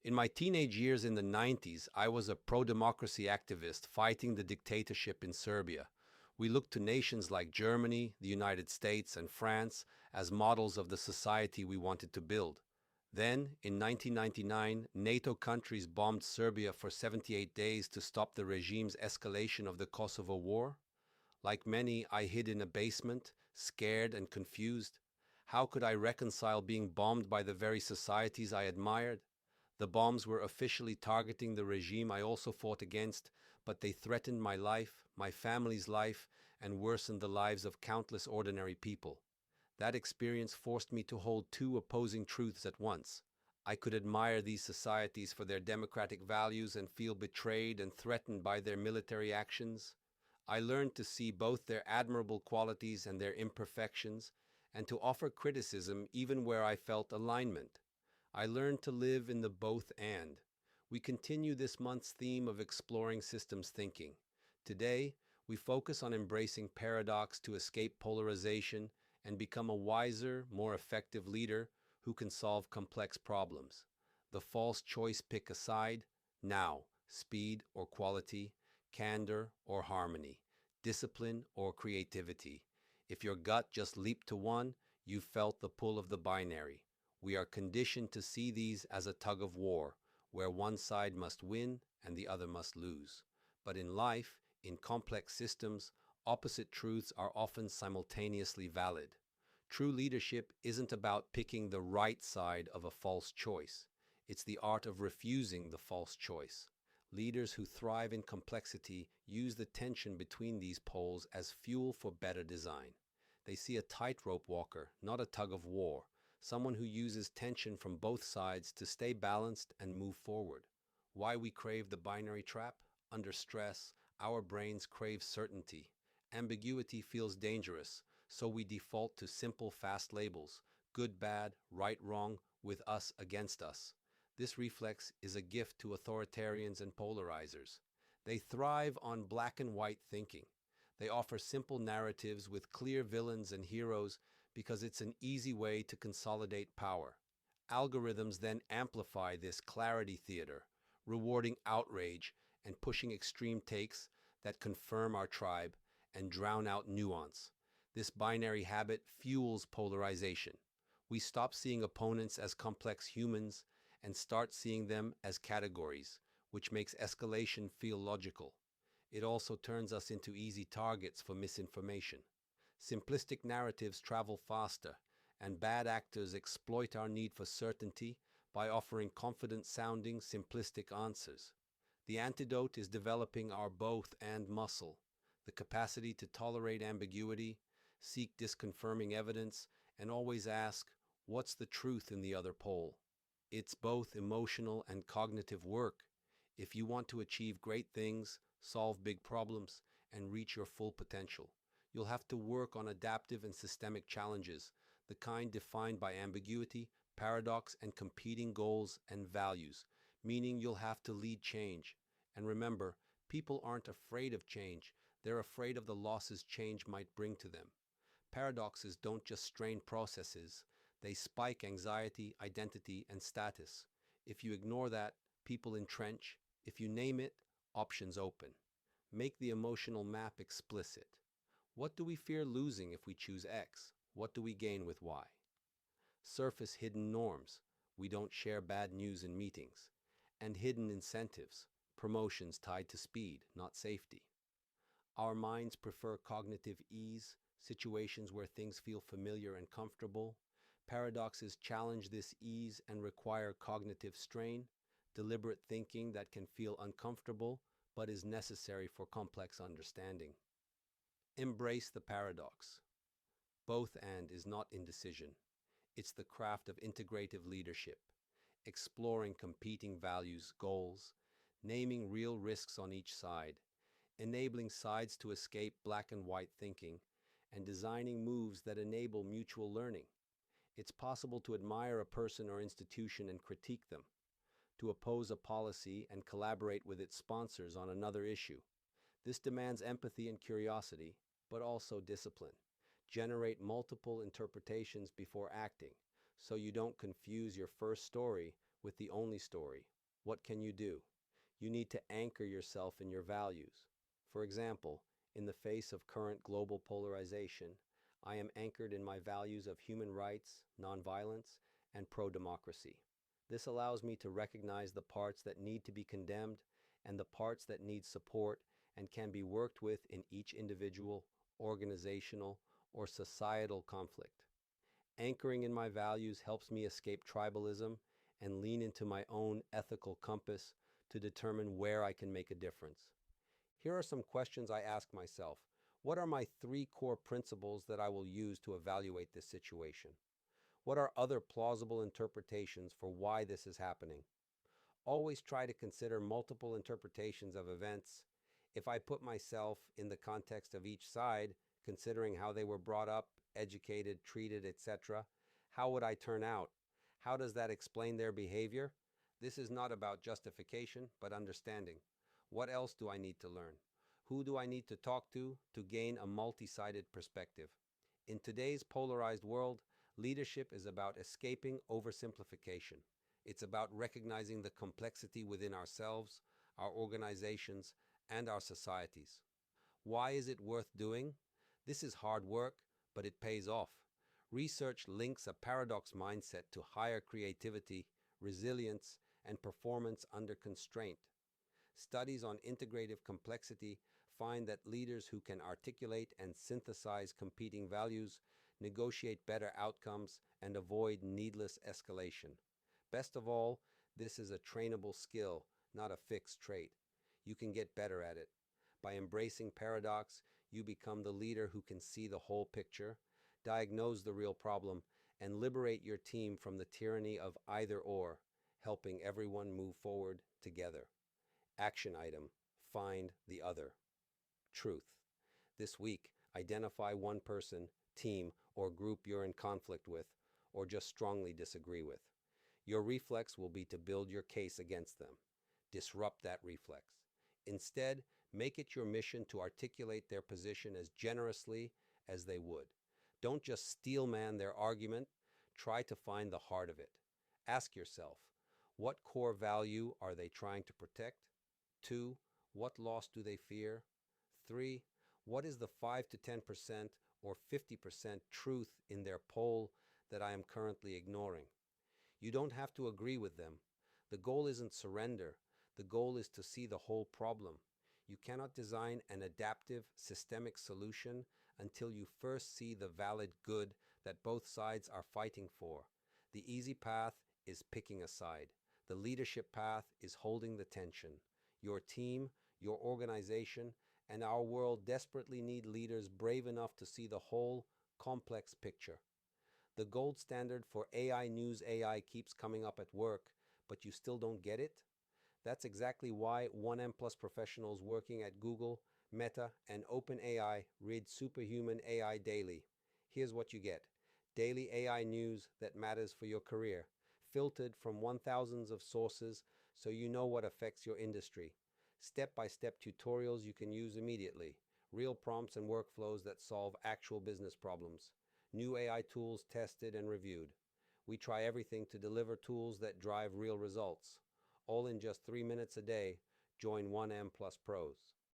In my teenage years in the 90s, I was a pro-democracy activist fighting the dictatorship in Serbia. We looked to nations like Germany, the United States, and France as models of the society we wanted to build. Then, in 1999, NATO countries bombed Serbia for 78 days to stop the regime's escalation of the Kosovo War. Like many, I hid in a basement, scared and confused. How could I reconcile being bombed by the very societies I admired? The bombs were officially targeting the regime I also fought against, but they threatened my life, my family's life, and worsened the lives of countless ordinary people. That experience forced me to hold two opposing truths at once. I could admire these societies for their democratic values and feel betrayed and threatened by their military actions. I learned to see both their admirable qualities and their imperfections, and to offer criticism even where I felt alignment. I learned to live in the both and. We continue this month's theme of exploring systems thinking. Today, we focus on embracing paradox to escape polarization and become a wiser, more effective leader who can solve complex problems. The false choice pick aside, now, speed or quality, candor or harmony, discipline or creativity. If your gut just leaped to one, you felt the pull of the binary. We are conditioned to see these as a tug of war, where one side must win and the other must lose. But in life, in complex systems, opposite truths are often simultaneously valid. True leadership isn't about picking the right side of a false choice. It's the art of refusing the false choice. Leaders who thrive in complexity use the tension between these poles as fuel for better design. They see a tightrope walker, not a tug of war, someone who uses tension from both sides to stay balanced and move forward. Why we crave the binary trap? Under stress, our brains crave certainty. Ambiguity feels dangerous, so we default to simple, fast labels: good, bad, right, wrong, with us, against us. This reflex is a gift to authoritarians and polarizers. They thrive on black and white thinking. They offer simple narratives with clear villains and heroes because it's an easy way to consolidate power. Algorithms then amplify this clarity theater, rewarding outrage and pushing extreme takes that confirm our tribe and drown out nuance. This binary habit fuels polarization. We stop seeing opponents as complex humans and start seeing them as categories, which makes escalation feel logical. It also turns us into easy targets for misinformation. Simplistic narratives travel faster, and bad actors exploit our need for certainty by offering confident-sounding, simplistic answers. The antidote is developing our both and muscle, the capacity to tolerate ambiguity, seek disconfirming evidence, and always ask, what's the truth in the other pole? It's both emotional and cognitive work. If you want to achieve great things, solve big problems, and reach your full potential, you'll have to work on adaptive and systemic challenges, the kind defined by ambiguity, paradox, and competing goals and values, meaning you'll have to lead change. And remember, people aren't afraid of change, they're afraid of the losses change might bring to them. Paradoxes don't just strain processes, they spike anxiety, identity, and status. If you ignore that, people entrench. If you name it, options open. Make the emotional map explicit. What do we fear losing if we choose X? What do we gain with Y? Surface hidden norms. We don't share bad news in meetings. And hidden incentives. Promotions tied to speed, not safety. Our minds prefer cognitive ease, situations where things feel familiar and comfortable. Paradoxes challenge this ease and require cognitive strain, deliberate thinking that can feel uncomfortable but is necessary for complex understanding. Embrace the paradox. Both and is not indecision. It's the craft of integrative leadership, exploring competing values, goals, naming real risks on each side, enabling sides to escape black and white thinking, and designing moves that enable mutual learning. It's possible to admire a person or institution and critique them, to oppose a policy and collaborate with its sponsors on another issue. This demands empathy and curiosity, but also discipline. Generate multiple interpretations before acting, so you don't confuse your first story with the only story. What can you do? You need to anchor yourself in your values. For example, in the face of current global polarization, I am anchored in my values of human rights, nonviolence, and pro-democracy. This allows me to recognize the parts that need to be condemned and the parts that need support and can be worked with in each individual, organizational, or societal conflict. Anchoring in my values helps me escape tribalism and lean into my own ethical compass to determine where I can make a difference. Here are some questions I ask myself. What are my three core principles that I will use to evaluate this situation? What are other plausible interpretations for why this is happening? Always try to consider multiple interpretations of events. If I put myself in the context of each side, considering how they were brought up, educated, treated, etc., how would I turn out? How does that explain their behavior? This is not about justification, but understanding. What else do I need to learn? Who do I need to talk to gain a multi-sided perspective? In today's polarized world, leadership is about escaping oversimplification. It's about recognizing the complexity within ourselves, our organizations, and our societies. Why is it worth doing? This is hard work, but it pays off. Research links a paradox mindset to higher creativity, resilience, and performance under constraint. Studies on integrative complexity find that leaders who can articulate and synthesize competing values negotiate better outcomes and avoid needless escalation. Best of all, this is a trainable skill, not a fixed trait. You can get better at it. By embracing paradox, you become the leader who can see the whole picture, diagnose the real problem, and liberate your team from the tyranny of either or, helping everyone move forward together. Action item: find the other. Truth. This week, identify one person, team, or group you're in conflict with, or just strongly disagree with. Your reflex will be to build your case against them. Disrupt that reflex. Instead, make it your mission to articulate their position as generously as they would. Don't just steelman their argument, try to find the heart of it. Ask yourself, what core value are they trying to protect? 2. What loss do they fear? 3. What is the 5 to 10% or 50% truth in their poll that I am currently ignoring? You don't have to agree with them. The goal isn't surrender. The goal is to see the whole problem. You cannot design an adaptive, systemic solution until you first see the valid good that both sides are fighting for. The easy path is picking a side. The leadership path is holding the tension. Your team, your organization, and our world desperately need leaders brave enough to see the whole, complex picture. The gold standard for AI news AI keeps coming up at work, but you still don't get it? That's exactly why 1M Plus professionals working at Google, Meta, and OpenAI read Superhuman AI daily. Here's what you get: daily AI news that matters for your career, filtered from 1,000s of sources so you know what affects your industry. Step-by-step tutorials you can use immediately, real prompts and workflows that solve actual business problems, new AI tools tested and reviewed. We try everything to deliver tools that drive real results. All in just 3 minutes a day. Join 1M Plus Pros.